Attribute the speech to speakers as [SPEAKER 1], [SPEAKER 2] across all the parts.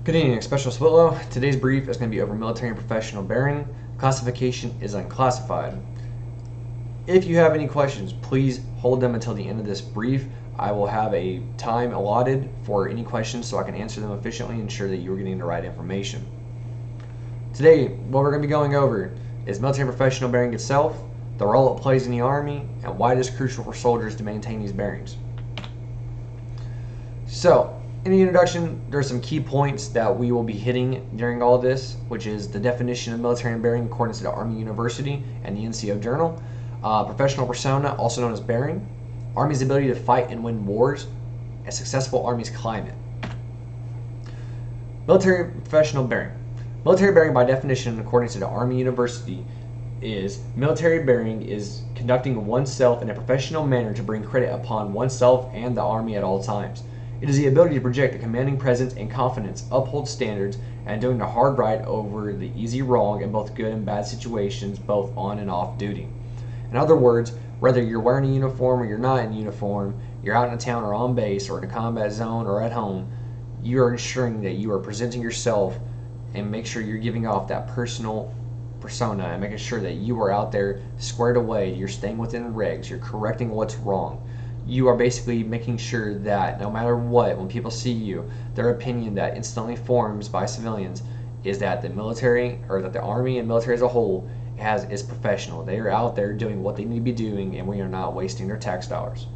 [SPEAKER 1] Good evening, Special Switlow. Today's brief is going to be over military and professional bearing. Classification is unclassified. If you have any questions, please hold them until the end of this brief. I will have a time allotted for any questions so I can answer them efficiently and ensure that you're getting the right information. Today, what we're going to be going over is military and professional bearing itself, the role it plays in the Army, and why it is crucial for soldiers to maintain these bearings. So, in the introduction, there are some key points that we will be hitting during all of this, which is the definition of military and bearing according to the Army University and the NCO Journal, professional persona, also known as bearing, Army's ability to fight and win wars, a successful Army's climate. Military professional bearing. Military bearing, by definition, according to the Army University, is military bearing is conducting oneself in a professional manner to bring credit upon oneself and the Army at all times. It is the ability to project a commanding presence and confidence, uphold standards, and doing the hard right over the easy wrong in both good and bad situations, both on and off duty. In other words, whether you're wearing a uniform or you're not in uniform, you're out in a town or on base or in a combat zone or at home, you are ensuring that you are presenting yourself and make sure you're giving off that personal persona and making sure that you are out there squared away, you're staying within regs, you're correcting what's wrong. You are basically making sure that no matter what, when people see you, their opinion that instantly forms by civilians is that the military, or that the Army and military as a whole, is professional. They are out there doing what they need to be doing, and we are not wasting their tax dollars.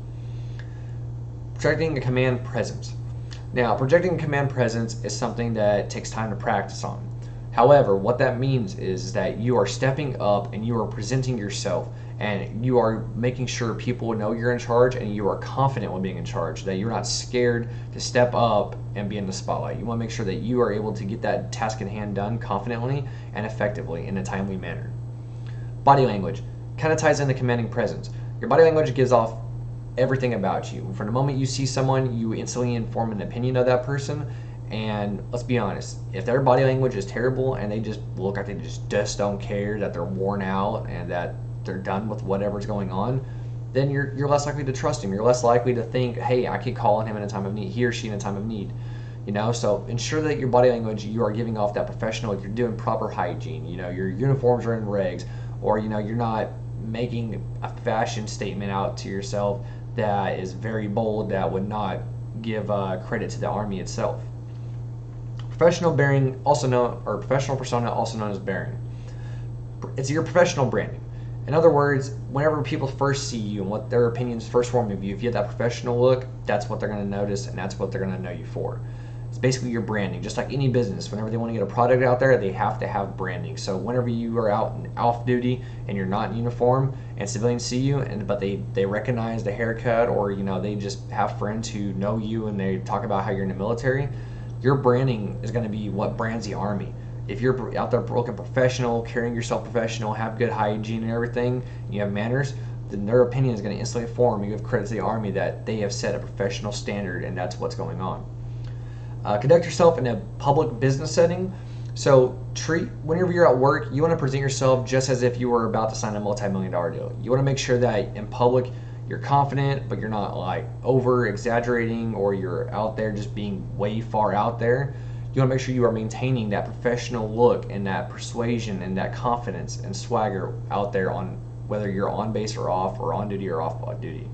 [SPEAKER 1] Projecting a command presence. Now, projecting a command presence is something that takes time to practice on. However, what that means is that you are stepping up and you are presenting yourself and you are making sure people know you're in charge and you are confident when being in charge, that you're not scared to step up and be in the spotlight. You want to make sure that you are able to get that task in hand done confidently and effectively in a timely manner. Body language kind of ties into commanding presence. Your body language gives off everything about you. From the moment you see someone, you instantly inform an opinion of that person. And let's be honest, if their body language is terrible and they just look like they just don't care, that they're worn out and that they're done with whatever's going on, then you're less likely to trust him. You're less likely to think, hey, I could call on him in a time of need, he or she in a time of need. So ensure that your body language, you are giving off that professional, you're doing proper hygiene, your uniforms are in regs, or you're not making a fashion statement out to yourself that is very bold, that would not give credit to the Army itself. Professional bearing, also known, or professional persona, also known as bearing. It's your professional branding. In other words, whenever people first see you and what their opinions first form of you, if you have that professional look, that's what they're going to notice and that's what they're going to know you for. It's basically your branding. Just like any business, whenever they want to get a product out there, they have to have branding. So whenever you are out and off duty and you're not in uniform and civilians see you, but they recognize the haircut, or they just have friends who know you and they talk about how you're in the military, your branding is going to be what brands the Army. If you're out there looking professional, carrying yourself professional, have good hygiene and everything, and you have manners, then their opinion is going to instantly form. You give credit to the Army that they have set a professional standard, and that's what's going on. Conduct yourself in a public business setting. So whenever you're at work, you want to present yourself just as if you were about to sign a multi-million-dollar deal. You want to make sure that in public you're confident, but you're not like over exaggerating, or you're out there just being way far out there. You want to make sure you are maintaining that professional look and that persuasion and that confidence and swagger out there, on whether you're on base or off, or on duty or off duty.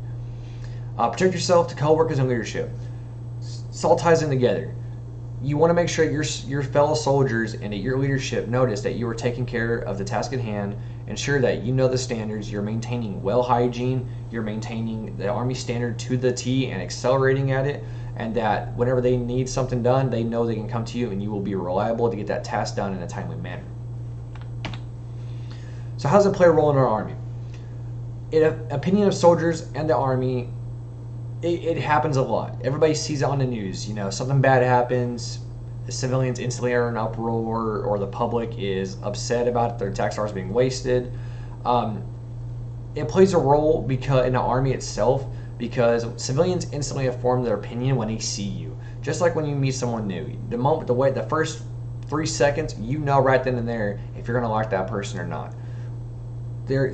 [SPEAKER 1] Protect yourself to coworkers and leadership. This all ties in together. You want to make sure your fellow soldiers and that your leadership notice that you are taking care of the task at hand. Ensure that you know the standards, you're maintaining well hygiene, you're maintaining the Army standard to the T and accelerating at it, and that whenever they need something done, they know they can come to you and you will be reliable to get that task done in a timely manner. So how does it play a role in our Army? In opinion of soldiers and the Army, it happens a lot. Everybody sees it on the news. Something bad happens, the civilians instantly are in an uproar, or the public is upset about their tax dollars being wasted. It plays a role in the Army itself, because civilians instantly have formed their opinion when they see you. Just like when you meet someone new, the first 3 seconds, you know right then and there if you're going to like that person or not.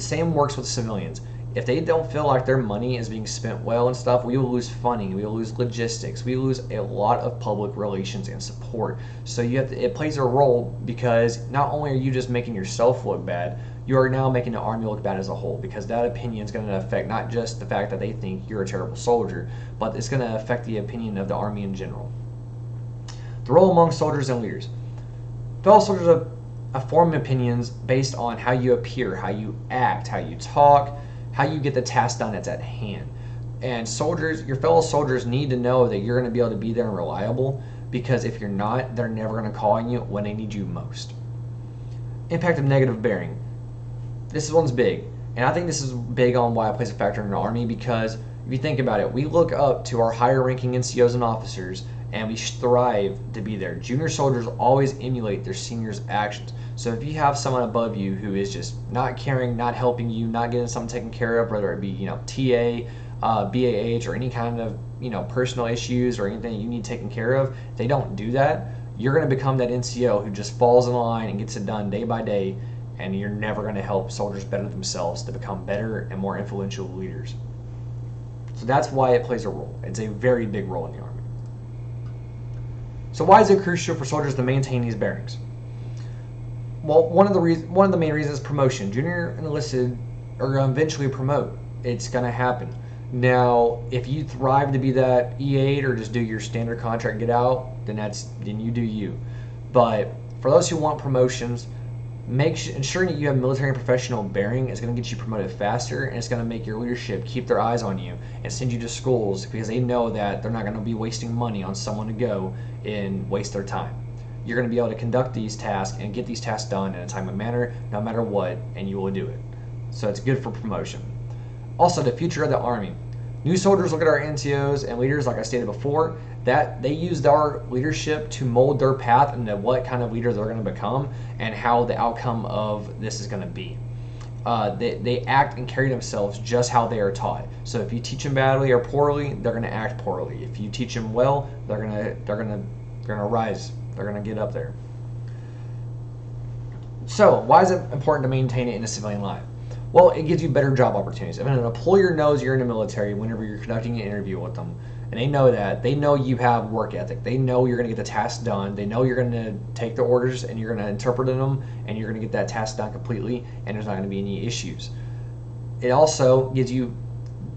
[SPEAKER 1] Same works with civilians. If they don't feel like their money is being spent well and stuff, we will lose funding, we will lose logistics, we lose a lot of public relations and support. So it plays a role, because not only are you just making yourself look bad, you are now making the Army look bad as a whole, because that opinion is going to affect not just the fact that they think you're a terrible soldier, but it's going to affect the opinion of the Army in general. The role among soldiers and leaders. Fellow soldiers form opinions based on how you appear, how you act, how you talk, how you get the task done that's at hand. And soldiers, your fellow soldiers, need to know that you're going to be able to be there and reliable, because if you're not, they're never going to call on you when they need you most. Impact of negative bearing. This one's big, and I think this is big on why it plays a factor in the Army, because if you think about it, we look up to our higher ranking NCOs and officers, and we strive to be there. Junior soldiers always emulate their seniors' actions. So if you have someone above you who is just not caring, not helping you, not getting something taken care of, whether it be TA, BAH, or any kind of personal issues or anything you need taken care of, if they don't do that, you're going to become that NCO who just falls in line and gets it done day by day, and you're never going to help soldiers better themselves to become better and more influential leaders. So that's why it plays a role. It's a very big role in the Army. So why is it crucial for soldiers to maintain these bearings? Well, one of the main reasons is promotion. Junior and enlisted are going to eventually promote. It's going to happen. Now, if you thrive to be that E8 or just do your standard contract and get out, then you do you. But for those who want promotions, ensuring that you have military and professional bearing is going to get you promoted faster, and it's going to make your leadership keep their eyes on you and send you to schools, because they know that they're not going to be wasting money on someone to go and waste their time. You're going to be able to conduct these tasks and get these tasks done in a timely manner, no matter what, and you will do it. So it's good for promotion. Also, the future of the Army. New soldiers look at our NCOs and leaders, like I stated before, that they use our leadership to mold their path into what kind of leader they're going to become and how the outcome of this is going to be. They act and carry themselves just how they are taught. So if you teach them badly or poorly, they're going to act poorly. If you teach them well, they're going to rise. They're going to get up there. So why is it important to maintain it in a civilian life? Well, it gives you better job opportunities. If an employer knows you're in the military whenever you're conducting an interview with them, and they know that, they know you have work ethic. They know you're going to get the task done. They know you're going to take the orders and you're going to interpret them, and you're going to get that task done completely, and there's not going to be any issues. It also gives you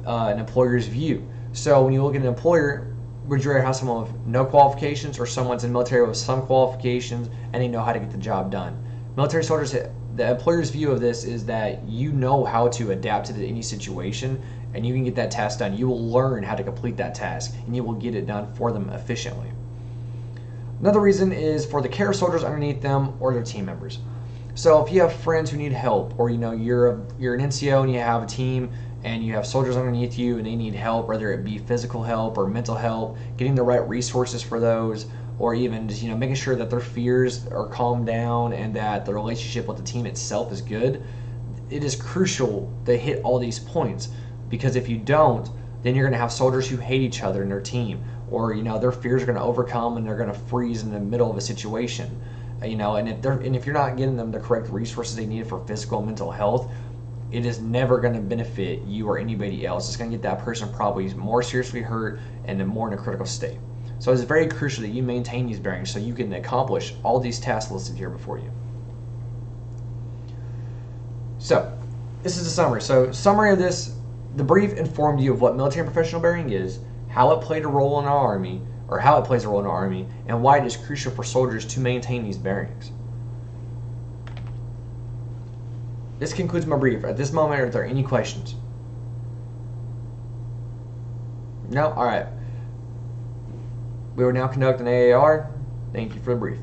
[SPEAKER 1] an employer's view. So when you look at an employer, would you rather have someone with no qualifications or someone's in the military with some qualifications and they know how to get the job done? Military soldiers, the employer's view of this is that you know how to adapt to any situation, and you can get that task done. You will learn how to complete that task, and you will get it done for them efficiently. Another reason is for the care of soldiers underneath them or their team members. So if you have friends who need help, or you're an NCO and you have a team and you have soldiers underneath you and they need help, whether it be physical help or mental help, getting the right resources for those, or even just making sure that their fears are calmed down and that the relationship with the team itself is good. It is crucial to hit all these points, because if you don't, then you're going to have soldiers who hate each other in their team, or their fears are going to overcome and they're going to freeze in the middle of a situation. And if you're not getting them the correct resources they need for physical and mental health, it is never going to benefit you or anybody else. It's going to get that person probably more seriously hurt and then more in a critical state. So it's very crucial that you maintain these bearings so you can accomplish all these tasks listed here before you. So this is a summary. So summary of this, the brief informed you of what military and professional bearing is, how it played a role in our Army, or how it plays a role in our Army, and why it is crucial for soldiers to maintain these bearings. This concludes my brief. At this moment, are there any questions? No? All right. We will now conduct an AAR. Thank you for the brief.